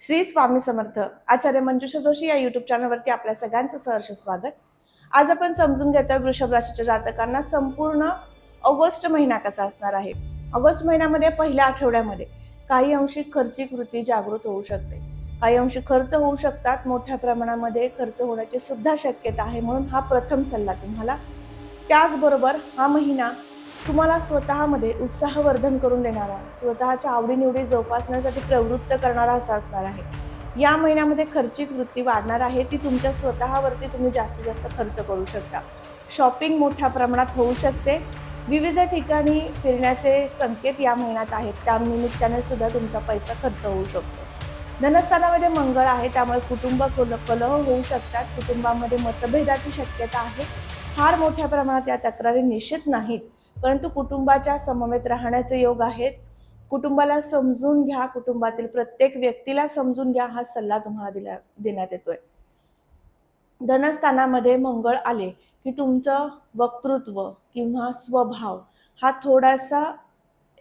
श्री स्वामी समर्थ. आचार्य मंजुषा जोशी या युट्यूब चॅनलवरती आपल्या सगळ्यांचं सहर्ष स्वागत. आज आपण समजून घेतोय वृषभ राशीच्या जातकांना संपूर्ण ऑगस्ट महिना कसा असणार आहे. ऑगस्ट महिन्यामध्ये पहिल्या आठवड्यामध्ये काही अंशी खर्चिक वृत्ती जागृत होऊ शकते, काही अंशी खर्च होऊ शकतात, मोठ्या प्रमाणामध्ये खर्च होण्याची सुद्धा शक्यता आहे. म्हणून हा प्रथम सल्ला तुम्हाला. त्याचबरोबर हा महिना तुम्हाला स्वतःमध्ये उत्साहवर्धन करून देणारा, स्वतःच्या आवडीनिवडी जोपासण्यासाठी प्रवृत्त करणारा असा असणार आहे. या महिन्यामध्ये खर्चिक वृत्ती वाढणार आहे, ती तुमच्या स्वतःवरती तुम्ही जास्तीत जास्त खर्च करू शकता. शॉपिंग मोठ्या प्रमाणात होऊ शकते. विविध ठिकाणी फिरण्याचे संकेत या महिन्यात आहेत, त्या निमित्ताने सुद्धा तुमचा पैसा खर्च होऊ शकतो. धनस्थानामध्ये मंगळ आहे, त्यामुळे कुटुंब कलह होऊ शकतात, कुटुंबामध्ये मतभेदाची शक्यता आहे. फार मोठ्या प्रमाणात या तक्रारी निश्चित नाहीत, परंतु कुटुंबाच्या समवेत राहण्याचे योग आहेत. कुटुंबाला समजून घ्या, कुटुंबातील प्रत्येक व्यक्तीला समजून घ्या, हा सल्ला तुम्हाला देण्यात येतोय. धनस्थानामध्ये मंगळ आले की तुमचं वक्तृत्व किंवा स्वभाव हा थोडासा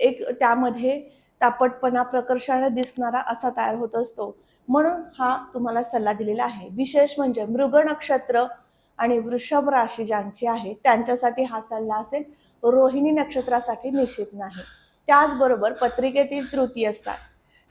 एक त्यामध्ये तापटपणा प्रकर्षाने दिसणारा असा तयार होत असतो. म्हणून हा तुम्हाला सल्ला दिलेला आहे. विशेष म्हणजे मृग नक्षत्र आणि वृषभ राशी ज्यांची आहे त्यांच्यासाठी हा सल्ला असेल, रोहिणी नक्षत्रासाठी निश्चित नाही. त्याचबरोबर पत्रिकेतील तृतीय स्थान,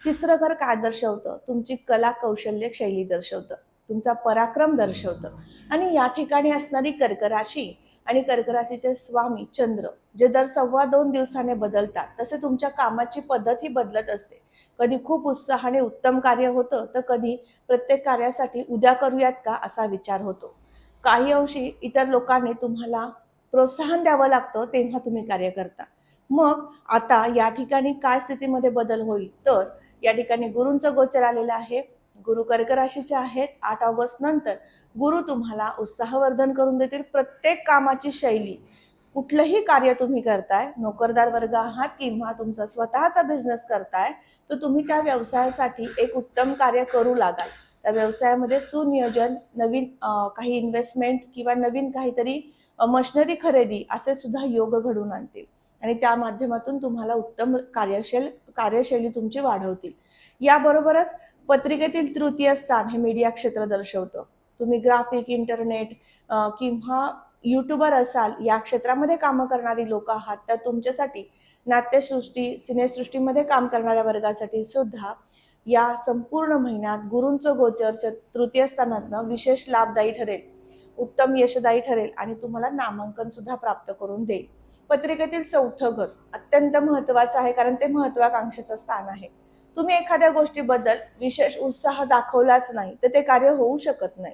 तिसरं घर काय दर्शवतं? तुमची कला कौशल्य शैली दर्शवतं, तुमचा पराक्रम दर्शवतं. आणि या ठिकाणी असणारी कर्क राशी आणि कर्क राशीचे स्वामी चंद्र जे दर 1.25 दिवसाने बदलतात, तसे तुमच्या कामाची पद्धत ही बदलत असते. कधी खूप उत्साहाने उत्तम कार्य होतं, तर कधी प्रत्येक कार्यासाठी उद्या करूयात का असा विचार होतो. काही अंशी इतर लोकांनी तुम्हाला प्रोत्साहन द्यावं लागतं, तेव्हा तुम्ही कार्य करता. मग आता या ठिकाणी काय स्थितीमध्ये बदल होईल, तर या ठिकाणी गुरूंचं गोचर आलेलं आहे. गुरु कर्क राशीचे आहेत. 8 ऑगस्ट नंतर गुरु तुम्हाला उत्साहवर्धन करून देतील. प्रत्येक कामाची शैली, कुठलंही कार्य तुम्ही करताय, नोकरदार वर्ग आहात किंवा तुमचा स्वतःचा बिझनेस करताय, तर तुम्ही त्या व्यवसायासाठी एक उत्तम कार्य करू लागाल. त्या व्यवसायामध्ये सुनियोजन, नवीन काही इन्व्हेस्टमेंट किंवा नवीन काहीतरी मशिनरी खरेदी असे सुद्धा योग घडून आणतील आणि त्या माध्यमातून तुम्हाला उत्तम कार्यशैली तुमची वाढवतील. याबरोबरच पत्रिकेतील तृतीय स्थान हे मीडिया क्षेत्र दर्शवतं. तुम्ही ग्राफिक, इंटरनेट किंवा युट्यूबर असाल, या क्षेत्रामध्ये कामं करणारी लोक आहात, तर तुमच्यासाठी नाट्यसृष्टी, सिनेसृष्टीमध्ये काम करणाऱ्या वर्गासाठी सुद्धा या संपूर्ण महिन्यात गुरूंचं गोचर तृतीय स्थानातनं विशेष लाभदायी ठरेल, उत्तम यशदायी ठरेल आणि तुम्हाला नामांकन सुद्धा प्राप्त करून देईल. पत्रिकेतील चौथं घर अत्यंत महत्वाचं आहे, कारण ते महत्वाकांक्षेचं स्थान आहे. तुम्ही एखाद्या गोष्टीबद्दल विशेष उत्साह दाखवलाच नाही तर ते कार्य होऊ शकत नाही.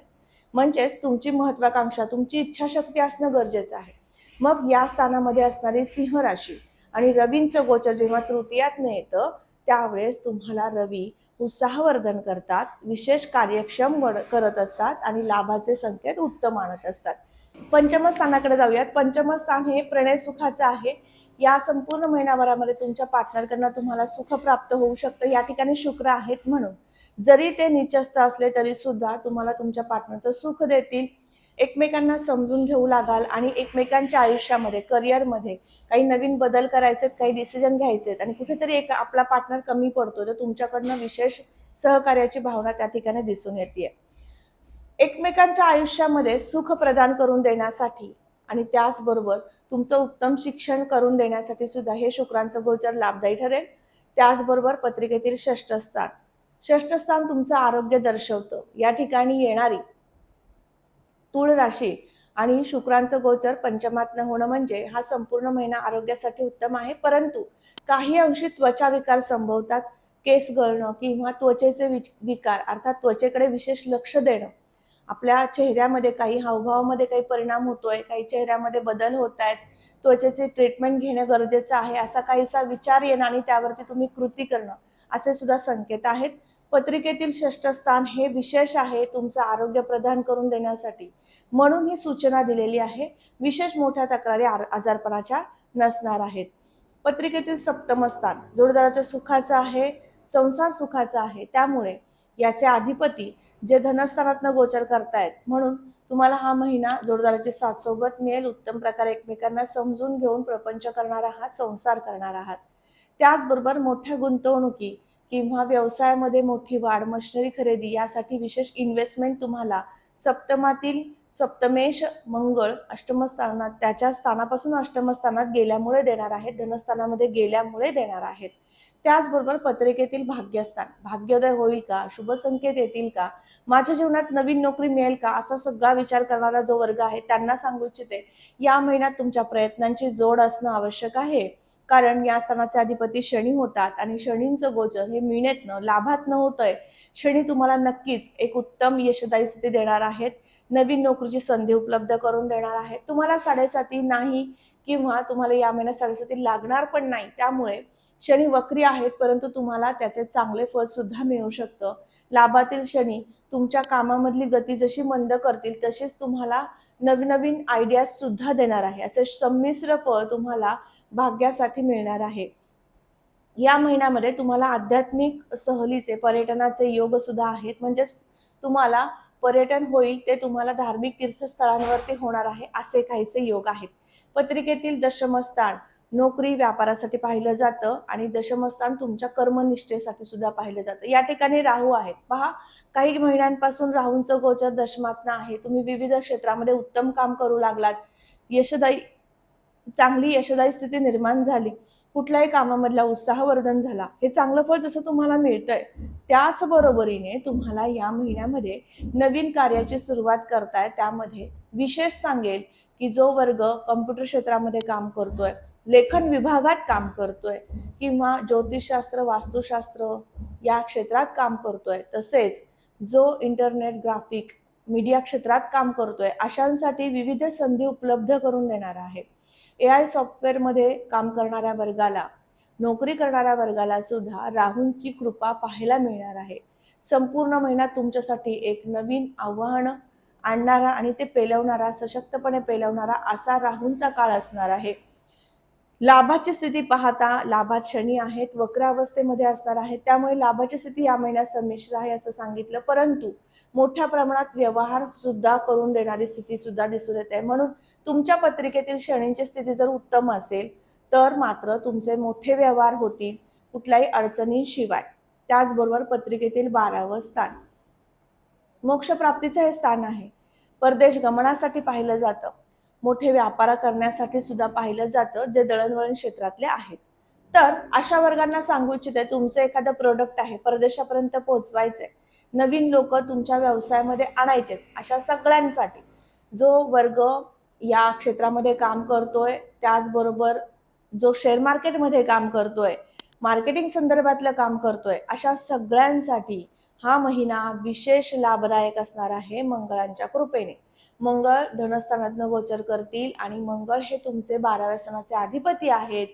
म्हणजेच तुमची महत्वाकांक्षा, तुमची इच्छाशक्ती असणं गरजेचं आहे. मग या स्थानामध्ये असणारी सिंह राशी आणि रवींचं गोचर जेव्हा तृतीयात येतं, त्यावेळेस तुम्हाला रवी उत्साहवर्धन करतात, विशेष कार्यक्षम करत असतात आणि लाभाचे संकेत उत्तम आणत असतात. पंचम स्थानाकडे जाऊयात. पंचम स्थान हे प्रणय सुखाचं आहे. या संपूर्ण महिनाभरामध्ये तुमच्या पार्टनरकडनं तुम्हाला सुख प्राप्त होऊ शकतं. या ठिकाणी शुक्र आहेत, म्हणून जरी ते नीचस्थ असले तरी सुद्धा तुम्हाला तुमच्या पार्टनरचं सुख देतील. एकमेकांना समजून घेऊ लागाल आणि एकमेकांच्या आयुष्यामध्ये, करिअरमध्ये काही नवीन बदल करायचे, काही डिसिजन घ्यायचे आणि कुठेतरी एक आपला पार्टनर कमी पडतो, तर तुमच्याकडनं विशेष सहकार्याची भावना त्या ठिकाणी दिसून येते. एकमेकांच्या आयुष्यामध्ये सुख प्रदान करून देण्यासाठी आणि त्याचबरोबर तुमचं उत्तम शिक्षण करून देण्यासाठी सुद्धा हे शुक्रांचं गोचर लाभदायी ठरेल. त्याचबरोबर पत्रिकेतील षष्ठ स्थान तुमचं आरोग्य दर्शवतं. या ठिकाणी येणारी तुळ राशी आणि शुक्रांचं गोचर पंचमातनं होणं म्हणजे हा संपूर्ण महिना आरोग्यासाठी उत्तम आहे. परंतु काही अंशी त्वचा विकार संभवतात. केस गळणं किंवा त्वचेचे विकार अर्थात त्वचेकडे विशेष लक्ष देणं, आपल्या चेहऱ्यामध्ये काही हावभावामध्ये काही परिणाम होतोय, काही चेहऱ्यामध्ये बदल होत आहेत, त्वचेचे ट्रीटमेंट घेणं गरजेचं आहे, असा काहीसा विचार येणं आणि त्यावरती तुम्ही कृती करणं, असे सुद्धा संकेत आहेत. पत्रिकेतील षष्ठ स्थान हे विशेष आहे तुमचं आरोग्य प्रदान करून देण्यासाठी, म्हणून ही सूचना दिलेली आहे. विशेष मोठ्या तक्रारी आजारपणाच्या नसणार आहेत. पत्रिकेतील सप्तम स्थान जोडदाराच्या सुखाचं आहे, संसार सुखाचा आहे. त्यामुळे याचे अधिपती जे धनस्थानातनं गोचर करतायत, म्हणून तुम्हाला हा महिना जोडदाराची साथ सोबत मिळेल. उत्तम प्रकारे एकमेकांना समजून घेऊन प्रपंच करणार आहात, संसार करणार आहात. त्याचबरोबर मोठ्या गुंतवणुकी किंवा व्यवसायामध्ये मोठी वाढ, मशिनरी खरेदी यासाठी विशेष इन्व्हेस्टमेंट तुम्हाला सप्तमातील सप्तमेश मंगळ अष्टम स्थानात त्याच्या स्थानापासून अष्टम स्थानात गेल्यामुळे देणार आहेत, धनस्थानामध्ये गेल्यामुळे देणार आहेत. त्याचबरोबर पत्रिकेतील भाग्यस्थान, भाग्योदय होईल का, शुभ संकेत येतील का, माझ्या जीवनात नवीन नोकरी मिळेल का, असा सगळा विचार करणारा जो वर्ग आहे त्यांना सांगू इच्छिते या महिन्यात तुमच्या प्रयत्नांची जोड असणं आवश्यक आहे. कारण या स्थानाचे अधिपती शनी होतात आणि शनींचं गोचर हे मिळण्यातनं लाभात न होतंय. शनी तुम्हाला नक्कीच एक उत्तम यशदायी स्थिती देणार आहेत, नवीन नोकरीची संधी उपलब्ध करून देणार आहेत. तुम्हाला 7.5 नाही किंवा तुम्हाला या महिन्यात 7.5 लागणार पण नाही. त्यामुळे शनी वक्री आहेत, परंतु तुम्हाला त्याचे चांगले फळ सुद्धा मिळू शकतं. लाभातील शनी तुमच्या कामामधली गती जशी मंद करतील तशीच तुम्हाला नवीन नवीन आयडियाज सुद्धा देणार आहे. असे संमिश्र फळ तुम्हाला भाग्यासाठी मिळणार आहे. या महिन्यामध्ये तुम्हाला आध्यात्मिक सहलीचे, पर्यटनाचे योग सुद्धा आहेत. म्हणजेच तुम्हाला पर्यटन होईल ते तुम्हाला धार्मिक तीर्थस्थळांवरती होणार आहे, असे काहीसे योग आहेत. पत्रिकेतील दशमस्थान नोकरी व्यापारासाठी पाहिलं जातं आणि दशमस्थान तुमच्या कर्मनिष्ठेसाठी सुद्धा पाहिलं जातं. या ठिकाणी राहू आहेत पहा, काही महिन्यांपासून राहूंचं गोचर दशमातनं आहे. तुम्ही विविध क्षेत्रामध्ये उत्तम काम करू लागलात, यशदायी चांगली यशदायी स्थिती निर्माण झाली, कुठल्याही कामामधला उत्साहवर्धन झाला, हे चांगलं फळ जसं तुम्हाला मिळतंय त्याच बरोबरीने तुम्हाला या महिन्यामध्ये नवीन कार्याची सुरुवात करताय. त्यामध्ये विशेष सांगेल की जो वर्ग कम्प्युटर क्षेत्रामध्ये काम करतोय, लेखन विभागात काम करतोय किंवा ज्योतिषशास्त्र, वास्तुशास्त्र या क्षेत्रात काम करतोय, तसेच जो इंटरनेट, ग्राफिक, मीडिया क्षेत्रात काम करतोय, अशांसाठी विविध संधी उपलब्ध करून देणार आहे. AI सॉफ्टवेअरमध्ये काम करणाऱ्या वर्गाला, नोकरी करणाऱ्या वर्गाला सुद्धा राहूंची कृपा पाहायला मिळणार आहे. संपूर्ण महिना तुमच्यासाठी एक नवीन आव्हान आणणारा आणि ते पेलवणारा, सशक्तपणे पेलवणारा असा राहूंचा काळ असणार आहे. लाभाची स्थिती पाहता लाभात शनी आहेत, वक्र अवस्थेमध्ये असणार आहेत, त्यामुळे लाभाची स्थिती या महिन्यात संमिश्र आहे असं सांगितलं. परंतु मोठ्या प्रमाणात व्यवहार सुद्धा करून देणारी स्थिती सुद्धा दिसून येते. म्हणून तुमच्या पत्रिकेतील शनींची स्थिती जर उत्तम असेल तर मात्र तुमचे मोठे व्यवहार होतील कुठल्याही अडचणींशिवाय. त्याचबरोबर पत्रिकेतील 12वं स्थान मोक्षप्राप्तीचं हे स्थान आहे. परदेश गमनासाठी पाहिलं जातं, मोठे व्यापार करण्यासाठी सुद्धा पाहिलं जातं, जे दळणवळण क्षेत्रातले आहेत. तर अशा वर्गांना सांगू इच्छिते, तुमचं एखादं प्रोडक्ट आहे, परदेशापर्यंत पोहोचवायचंय, नवीन लोक तुमच्या व्यवसायामध्ये आणायचे, अशा सगळ्यांसाठी जो वर्ग या क्षेत्रामध्ये काम करतोय, त्याचबरोबर जो शेअर मार्केटमध्ये काम करतोय, मार्केटिंग संदर्भातलं काम करतोय, अशा सगळ्यांसाठी हा महिना विशेष लाभदायक असणार आहे मंगळांच्या कृपेने. मंगळ धनस्थानातनं गोचर करतील आणि मंगळ हे तुमचे 12व्या स्थानाचे अधिपती आहेत.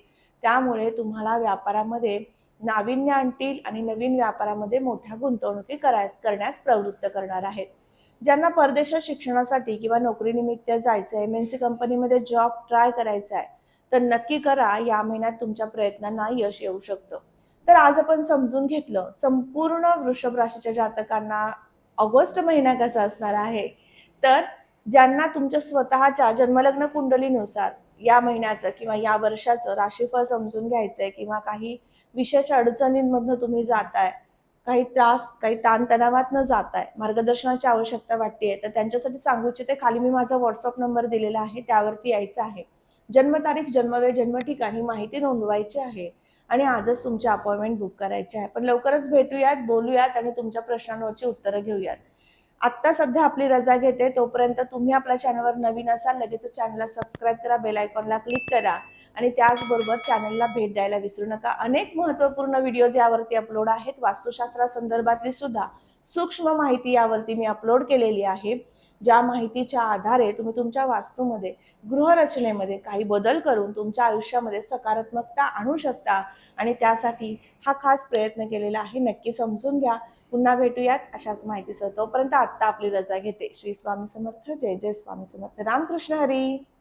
त्यामुळे तुम्हाला व्यापारामध्ये नाविन्य आणतील आणि नवीन व्यापारामध्ये मोठ्या गुंतवणुकी करण्यास प्रवृत्त करणार आहेत. ज्यांना परदेशात शिक्षणासाठी किंवा नोकरीनिमित्त जायचंय, MNC कंपनीमध्ये जॉब ट्राय करायचा आहे, तर नक्की करा. या महिन्यात तुमच्या प्रयत्नांना यश येऊ शकतं. तर आज आपण समजून घेतलं संपूर्ण वृषभ राशीच्या जातकांना ऑगस्ट महिना कसा असणार आहे. तर ज्यांना तुमच्या स्वतःच्या जन्मलग्न कुंडलीनुसार या महिन्याचं किंवा या वर्षाचं राशीफळ समजून घ्यायचंय किंवा काही विशेष अडचणींमधनं तुम्ही जाताय, काही त्रास, काही ताणतणावातनं जाताय, मार्गदर्शनाची आवश्यकता वाटतेय, तर त्यांच्यासाठी सांगू इच्छिते, खाली मी माझा व्हॉट्सअप नंबर दिलेला आहे, त्यावरती यायचं आहे. जन्मतारीख, जन्मवेळ, जन्मठिकाणी माहिती नोंदवायची आहे आणि आजच तुमची अपॉइंटमेंट बुक करायची आहे. पण लवकरच भेटूयात, बोलूयात आणि तुमच्या प्रश्नांवरची उत्तरं घेऊयात. आत्ता सध्या आपली रजा घेते, तोपर्यंत तुम्ही आपल्या चॅनलवर नवीन असाल लगेच चॅनलला सबस्क्राईब करा, बेल आयकॉनला क्लिक करा आणि त्याचबरोबर चॅनलला भेट द्यायला विसरू नका. अनेक महत्त्वपूर्ण व्हिडिओज यावरती अपलोड आहेत. वास्तुशास्त्रासंदर्भातली सुद्धा सूक्ष्म माहिती यावरती मी अपलोड केलेली आहे, ज्या माहितीच्या आधारे तुम्ही तुमच्या वास्तूमध्ये, गृहरचनेमध्ये काही बदल करून तुमच्या आयुष्यामध्ये सकारात्मकता आणू शकता आणि त्यासाठी हा खास प्रयत्न केलेला आहे. नक्की समजून घ्या. पुन्हा भेटूयात अशाच माहितीसह. तोपर्यंत आत्ता आपली रजा घेते. श्री स्वामी समर्थ. जय जय स्वामी समर्थ. रामकृष्ण हरी.